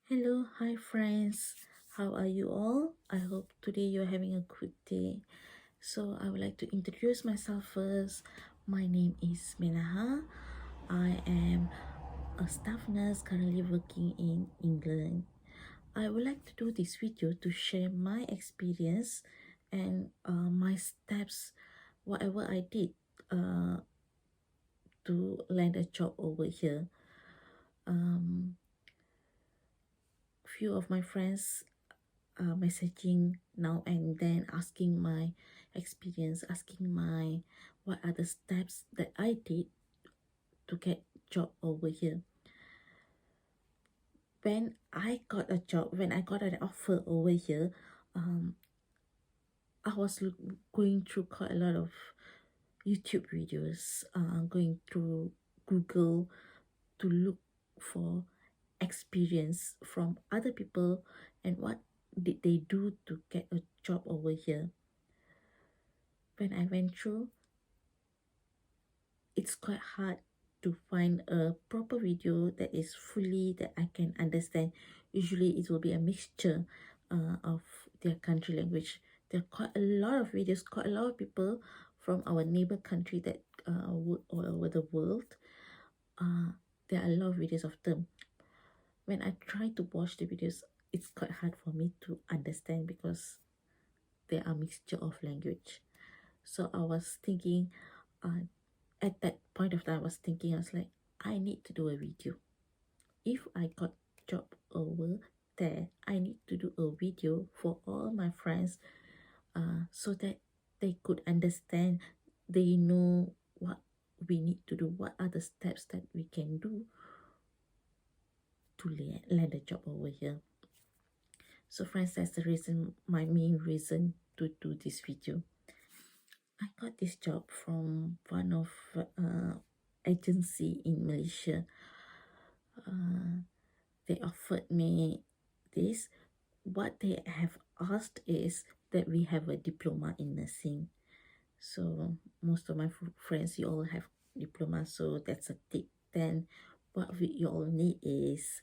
Hello, hi friends. How are you all? I hope today you're having a good day. So, I would like to introduce myself first. My name is Menaha. I am a staff nurse currently working in England. I would like to do this video to share my experience and my steps, whatever I did uh, to land a job over here. Few of my friends messaging now and then, asking my experience, asking my what are the steps that I did to get job over here. When I got a job, when I got an offer over here, I was going through quite a lot of YouTube videos, going through Google to look for experience from other people and what did they do to get a job over here. When I went through, it's quite hard to find a proper video that is fully that I can understand. Usually it will be a mixture of their country language. There are quite a lot of videos, quite a lot of people from our neighbor country that work all over the world. There are a lot of videos of them. When I try to watch the videos, it's quite hard for me to understand because there are mixture of language. So I was thinking, at that point of time, I was like, I need to do a video. If I got job over there, I need to do a video for all my friends, so that they could understand, they know what we need to do, what are the steps that we can do to land a job over here. So friends, that's the reason, my main reason to do this video. I got this job from one of agency in Malaysia. They offered me this. What they have asked is that we have a diploma in nursing. So most of my friends, you all have diploma, so that's a tick. Then what you all need is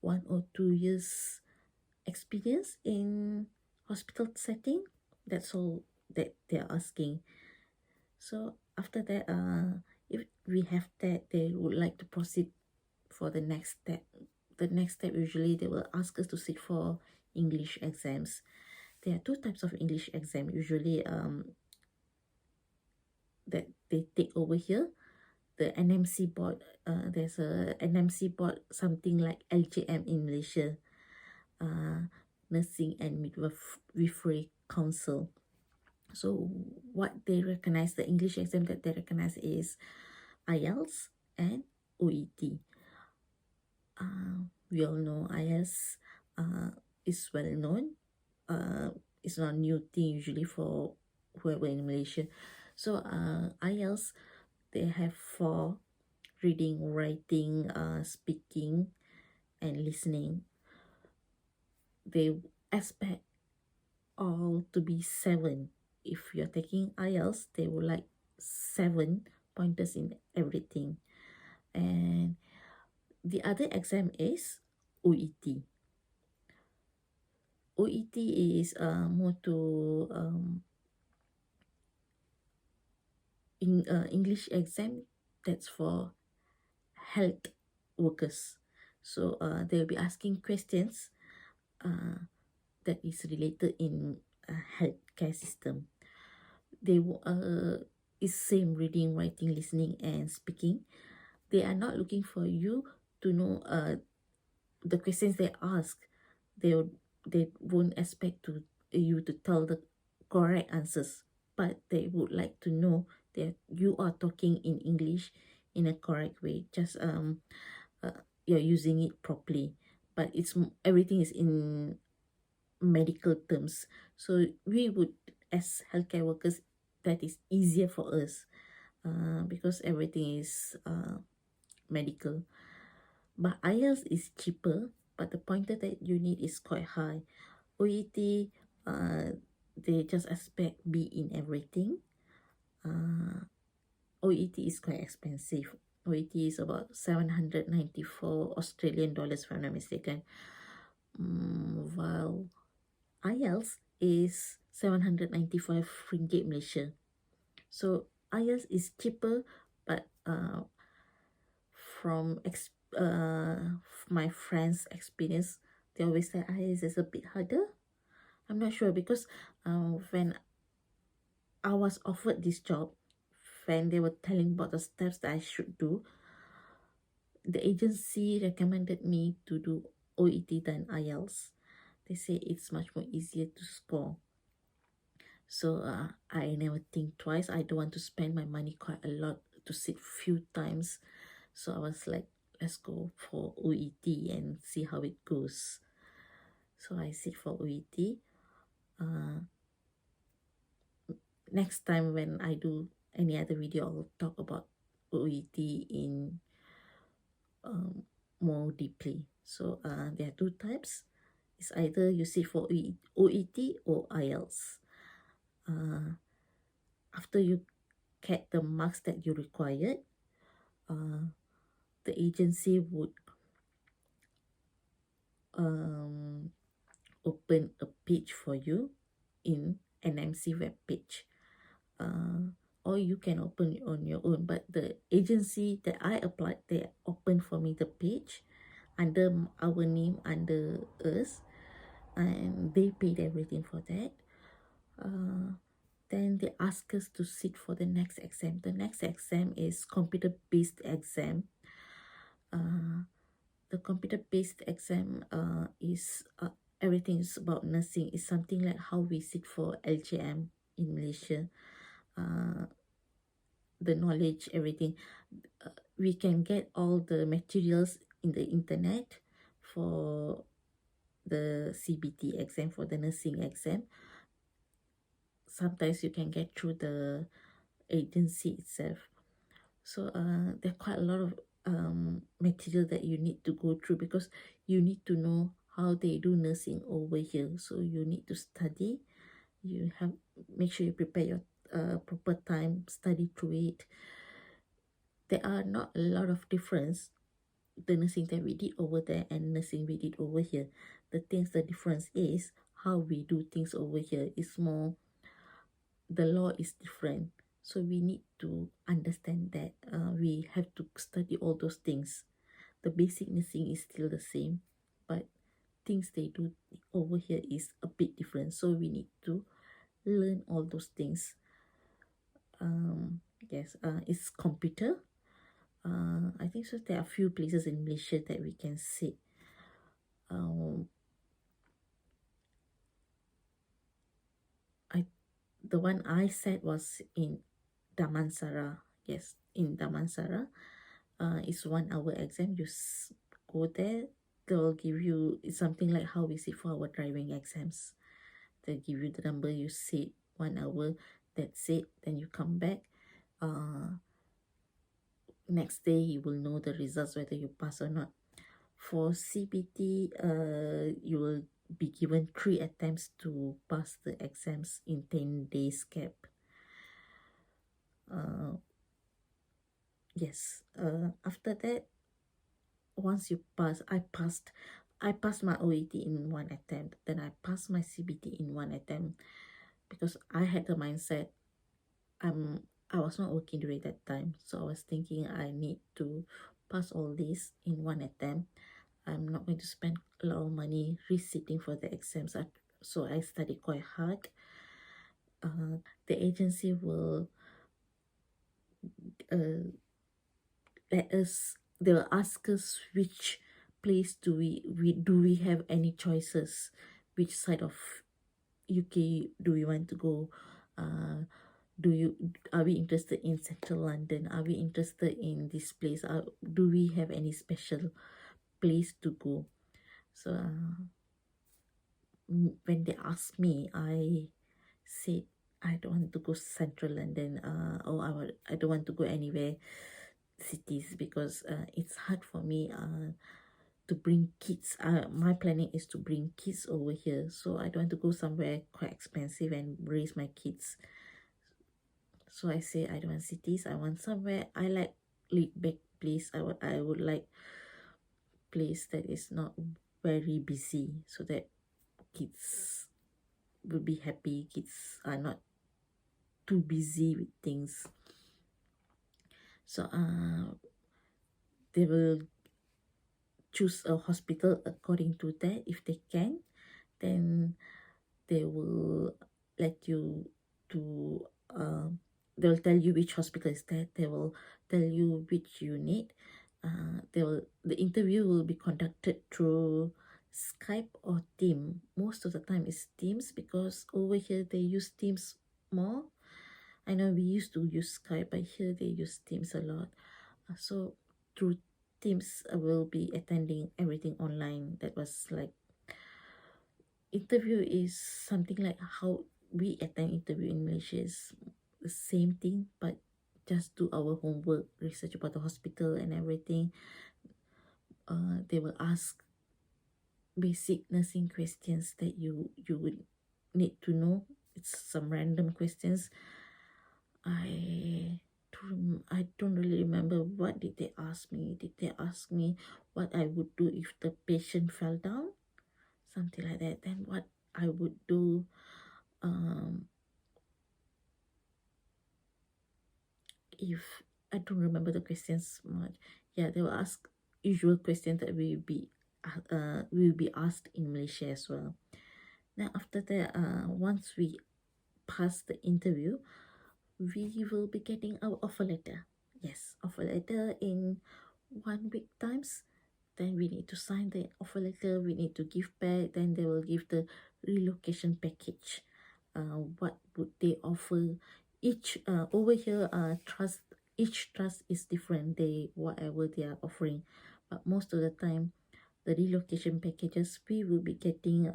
1 or 2 years experience in hospital setting. That's all that they're asking. So after that, if we have that, they would like to proceed for the next step. The next step, usually they will ask us to sit for English exams. There are two types of English exam usually that they take over here. The NMC board, there's a NMC board, something like LJM in Malaysia, Nursing and Midwifery Council. So what they recognize, the English exam that they recognize is IELTS and OET. We all know IELTS is well known. It's not a new thing usually for whoever in Malaysia. So IELTS, they have 4: reading, writing, speaking, and listening. They expect all to be 7. If you're taking IELTS, they would like 7 pointers in everything. And the other exam is OET. OET is more to English exam that's for health workers. So they'll be asking questions that is related in healthcare system. They is same: reading, writing, listening, and speaking. They are not looking for you to know the questions they ask. They won't expect you to tell the correct answers, but they would like to know that you are talking in English in a correct way. Just you're using it properly, but everything is in medical terms. So we would, as healthcare workers, that is easier for us because everything is medical. But IELTS is cheaper, but the pointer that you need is quite high. OET, they just expect B in everything. OET is quite expensive. OET is about 794 Australian dollars, if I'm not mistaken. While IELTS is 795 ringgit Malaysia. So IELTS is cheaper, but from my friends' experience, they always say IELTS is a bit harder. I'm not sure because when I was offered this job, when they were telling about the steps that I should do, the agency recommended me to do OET than IELTS. They say it's much more easier to score. So I never think twice. I don't want to spend my money quite a lot to sit few times. So I was like, let's go for OET and see how it goes. So I sit for OET. Next time when I do any other video, I'll talk about OET in more deeply. So there are two types. It's either you sit for OET or IELTS. After you get the marks that you required, the agency would open a page for you in NMC web page. Or you can open it on your own, but the agency that I applied, they opened for me the page under our name, under us, and they paid everything for that. Then they ask us to sit for the next exam. The next exam is computer-based exam. The computer-based exam is everything is about nursing. It's something like how we sit for LGM in Malaysia. The knowledge, everything. We can get all the materials in the internet for the CBT exam, for the nursing exam. Sometimes you can get through the agency itself. So there are quite a lot of material that you need to go through because you need to know how they do nursing over here. So you need to study. You have make sure you prepare your proper time, study through it. There are not a lot of difference, the nursing that we did over there and nursing we did over here. The difference is how we do things over here is more, the law is different. So we need to understand that we have to study all those things. The basic nursing is still the same, but things they do over here is a bit different. So we need to learn all those things. Yes, it's computer. I think so. There are a few places in Malaysia that we can sit. The one I said was in Damansara. Yes, in Damansara. It's 1 hour exam. You go there. They'll give you, it's something like how we sit for our driving exams. They'll give you the number, you sit 1 hour, that's it. Then you come back. Next day you will know the results whether you pass or not. For CBT, you will be given 3 attempts to pass the exams in 10 days gap. Yes, after that, once you pass, I passed my OET in 1 attempt, then I passed my CBT in 1 attempt because I had the mindset, I was not working during that time, so I was thinking I need to pass all this in 1 attempt. I'm not going to spend a lot of money resitting for the exams, so I studied quite hard. The agency will they will ask us which place do we have any choices, which side of UK do we want to go. Are we interested in central London? Are we interested in this place? Do we have any special place to go? So when they asked me, I said I don't want to go central London, or I don't want to go anywhere cities because it's hard for me to bring kids. My planning is to bring kids over here, so I don't want to go somewhere quite expensive and raise my kids. So I say I don't want cities. I want somewhere I like laid back place. I would like place that is not very busy so that kids will be happy. Kids are not too busy with things. So they will choose a hospital according to that. If they can, then they will let you to they'll tell you which hospital is that. They will tell you which unit. The interview will be conducted through Skype or Team. Most of the time it's Teams, because over here they use Teams more. I know we used to use Skype, but here they use Teams a lot. So through Teams, I will be attending everything online. That was like, interview is something like how we attend interview in Malaysia. Is the same thing, but just do our homework, research about the hospital and everything. They will ask basic nursing questions that you would need to know. It's some random questions. I don't really remember what did they ask me. Did they ask me what I would do if the patient fell down? Something like that. Then what I would do if I don't remember the questions much. Yeah, they will ask usual questions that will be asked in Malaysia as well. Now after that, once we pass the interview, we will be getting our offer letter. Yes, offer letter in 1 week times. Then we need to sign the offer letter. We need to give back. Then they will give the relocation package. What would they offer? Each over here, trust, each trust is different. They whatever they are offering, but most of the time, the relocation packages, we will be getting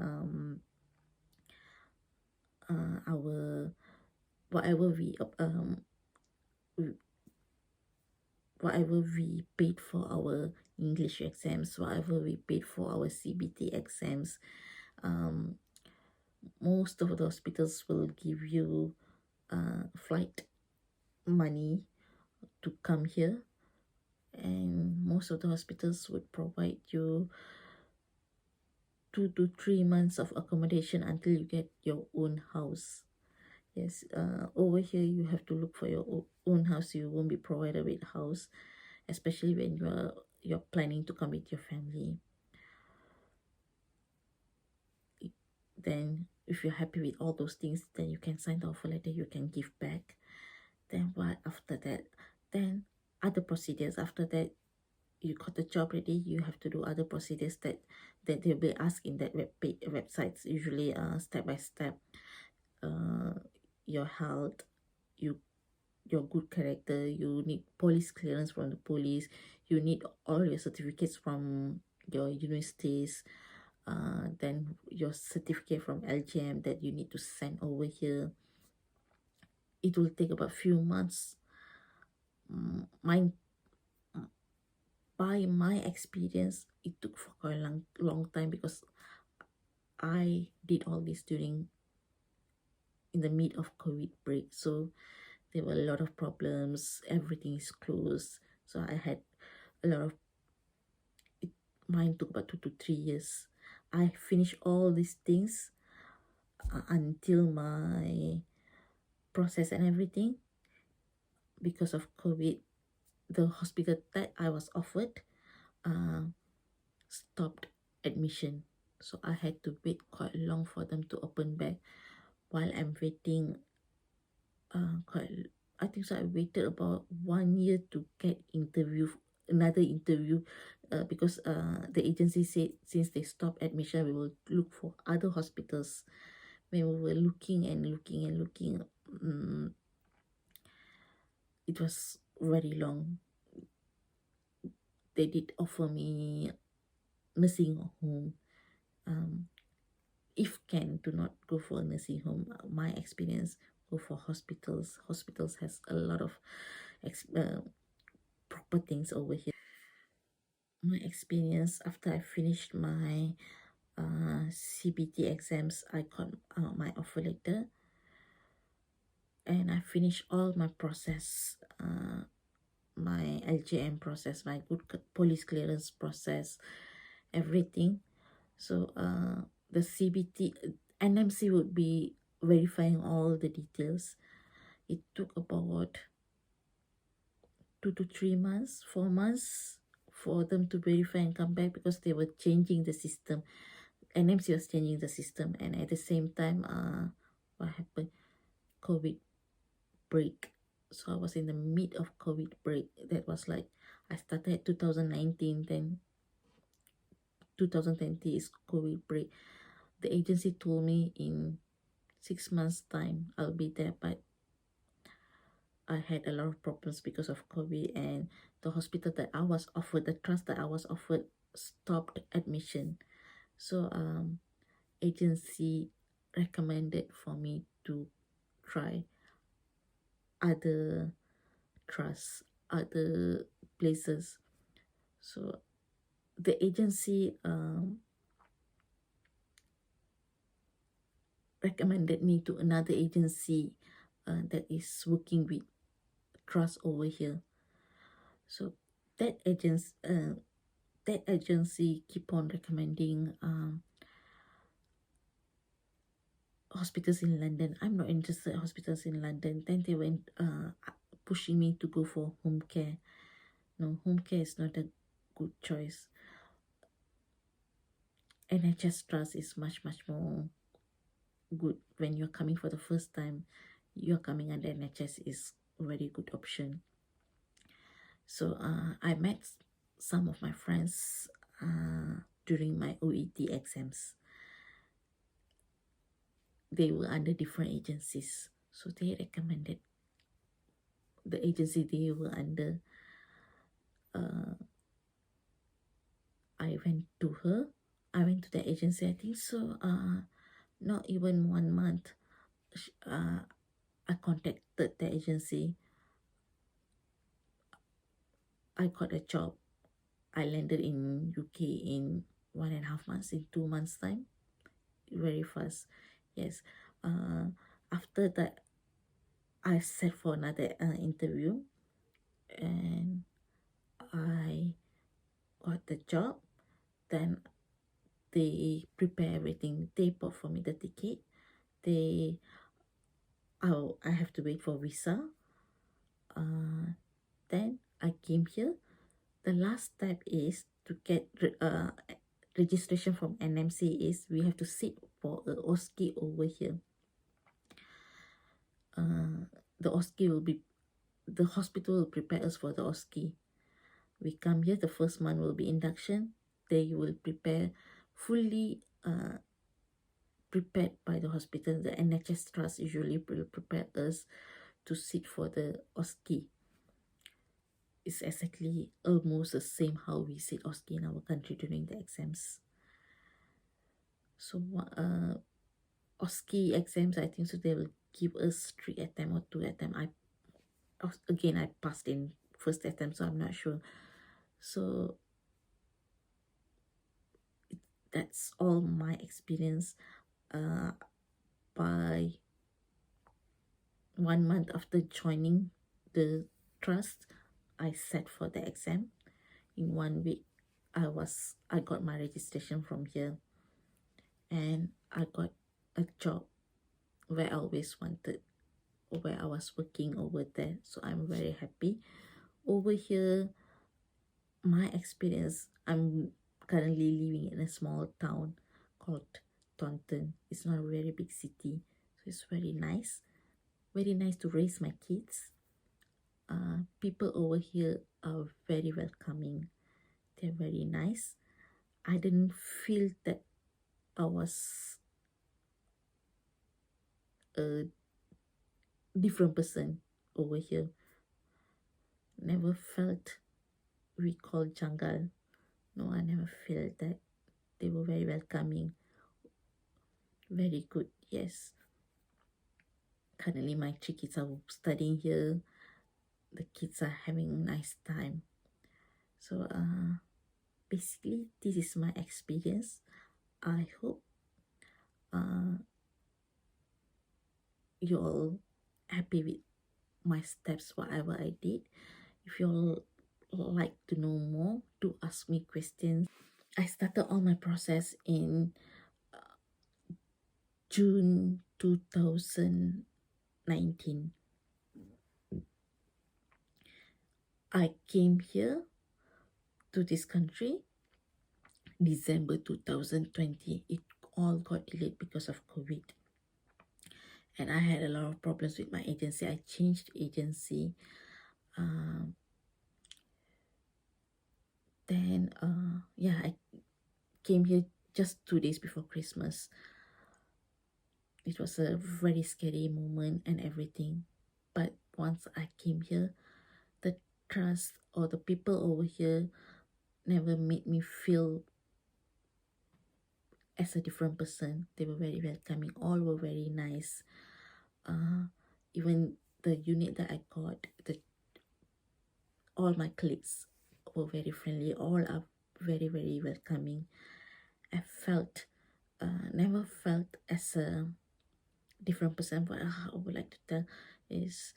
our whatever whatever we paid for our English exams, whatever we paid for our CBT exams. Most of the hospitals will give you flight money to come here, and most of the hospitals would provide you 2 to 3 months of accommodation until you get your own house. Yes, over here you have to look for your own house. You won't be provided with house, especially when you're planning to come with your family. Then if you're happy with all those things, then you can sign the offer letter, you can give back. Then what after that? Then other procedures. After that, you got the job ready, you have to do other procedures that they'll be asked in that websites, usually step by step. Your health, your good character, you need police clearance from the police, you need all your certificates from your universities, then your certificate from LGM that you need to send over here. It will take about few months. Mine, by my experience, it took for quite a long time, because I did all this during in the mid of COVID break. So there were a lot of problems, everything is closed. So I had a lot of mine took about 2 to 3 years. I finished all these things until my process and everything. Because of COVID, the hospital that I was offered stopped admission, so I had to wait quite long for them to open back. While I'm waiting, I think so I waited about 1 year to get another interview, because the agency said since they stopped admission, we will look for other hospitals. When we were looking and looking and looking, it was very long. They did offer me nursing home. If can, do not go for a nursing home. My experience, go for hospitals. Hospitals has a lot of proper things over here. My experience, after I finished my CBT exams, I got my offer letter, and I finished all my process, my LGM process, my good police clearance process, everything. So the CBT NMC would be verifying all the details. It took about 2 to 3 months, 4 months for them to verify and come back because they were changing the system. NMC was changing the system, and at the same time, what happened? COVID break. So I was in the mid of COVID break. That was like I started 2019, then 2020 is COVID break. The agency told me in 6 months' time I'll be there, but I had a lot of problems because of COVID, and the hospital that I was offered, the trust that I was offered, stopped admission. So agency recommended for me to try other trusts, other places. So the agency recommended me to another agency that is working with trust over here. So that agency keep on recommending hospitals in London. I'm not interested in hospitals in London. Then they went pushing me to go for home care. No, home care is not a good choice. NHS trust is much more good. When you're coming for the first time, you're coming under NHS is a very good option. So I met some of my friends during my OET exams. They were under different agencies, so they recommended the agency they were under. I went to her. I went to the agency, I think so. Not even 1 month. I contacted the agency. I got a job. I landed in UK in 1.5 months, in 2 months' time. Very fast. Yes. After that, I sat for another interview, and I got the job. Then they prepare everything. They bought for me the ticket. I have to wait for visa. Then I came here. The last step is to get registration from NMC. Is we have to sit for a OSCE over here. The OSCE will be, the hospital will prepare us for the OSCE. We come here, the first month will be induction. They will prepare fully prepared by the hospital. The NHS trust usually will prepare us to sit for the OSCE. It's exactly almost the same how we sit OSCE in our country during the exams. So OSCE exams, I think so they will give us 3 attempt or 2 attempt. I passed in first attempt, so I'm not sure. So that's all my experience. By 1 month after joining the trust, I sat for the exam. In 1 week, I got my registration from here, and I got a job where I always wanted, where I was working over there. So I'm very happy. Over here, my experience, I'm currently living in a small town called Taunton. It's not a very big city, so it's very nice to raise my kids. People over here are very welcoming. They're very nice. I didn't feel that I was a different person over here. Never felt we call jungle. No, I never felt that. They were very welcoming. Very good, yes. Currently, my 3 kids are studying here. The kids are having a nice time. So, basically, this is my experience. I hope you're all happy with my steps, whatever I did. If you all like to know more, to ask me questions. I started all my process in June 2019. I came here to this country December 2020. It all got delayed because of COVID. And I had a lot of problems with my agency. I changed agency. Um, I came here just 2 days before Christmas. It was a very scary moment and everything. But once I came here, the trust or the people over here never made me feel as a different person. They were very welcoming. All were very nice. Even the unit that I got, all my colleagues were very friendly. All are very, very welcoming. I felt, never felt as a different person. What I would like to tell is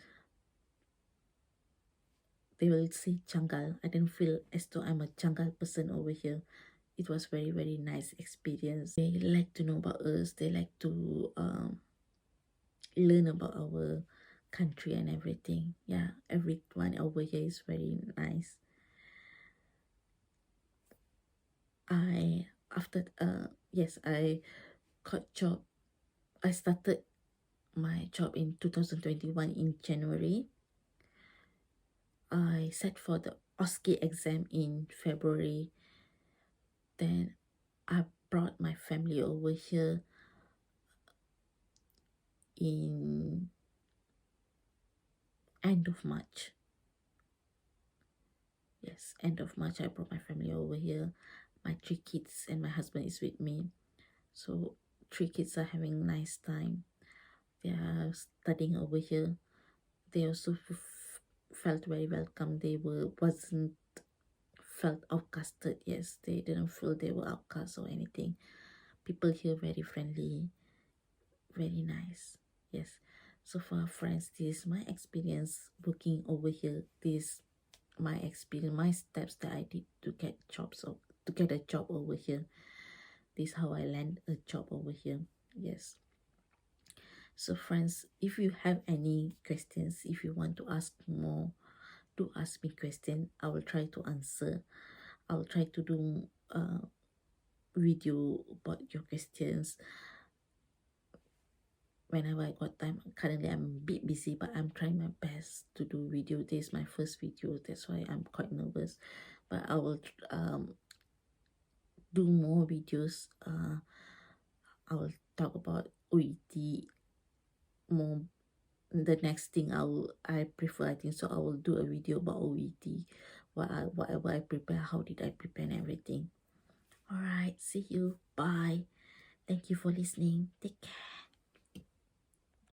they will say Changal. I didn't feel as though I'm a Changal person over here. It was very, very nice experience. They like to know about us. They like to learn about our country and everything. Yeah, everyone over here is very nice. I after yes, I got job. I started my job in 2021 in January. I sat for the OSCE exam in February. Then I brought my family over here in end of March. Yes, end of March I brought my family over here. My 3 kids and my husband is with me. So 3 kids are having nice time. They are studying over here. They also felt very welcome. They wasn't felt outcasted. Yes, they didn't feel they were outcast or anything. People here very friendly, very nice. Yes. So for our friends, this is my experience working over here. This my experience, my steps that I did to get jobs or to get a job over here. This is how I land a job over here. Yes. So friends, if you have any questions, if you want to ask more, to ask me question, I will try to answer. I will try to do a video about your questions whenever I got time. Currently I'm a bit busy, but I'm trying my best to do video. This is my first video, that's why I'm quite nervous, but I will do more videos. I will talk about OET more. The next thing I prefer, I think so, I will do a video about OET, whatever I prepare, how did I prepare and everything. All right, see you, bye. Thank you for listening. Take care.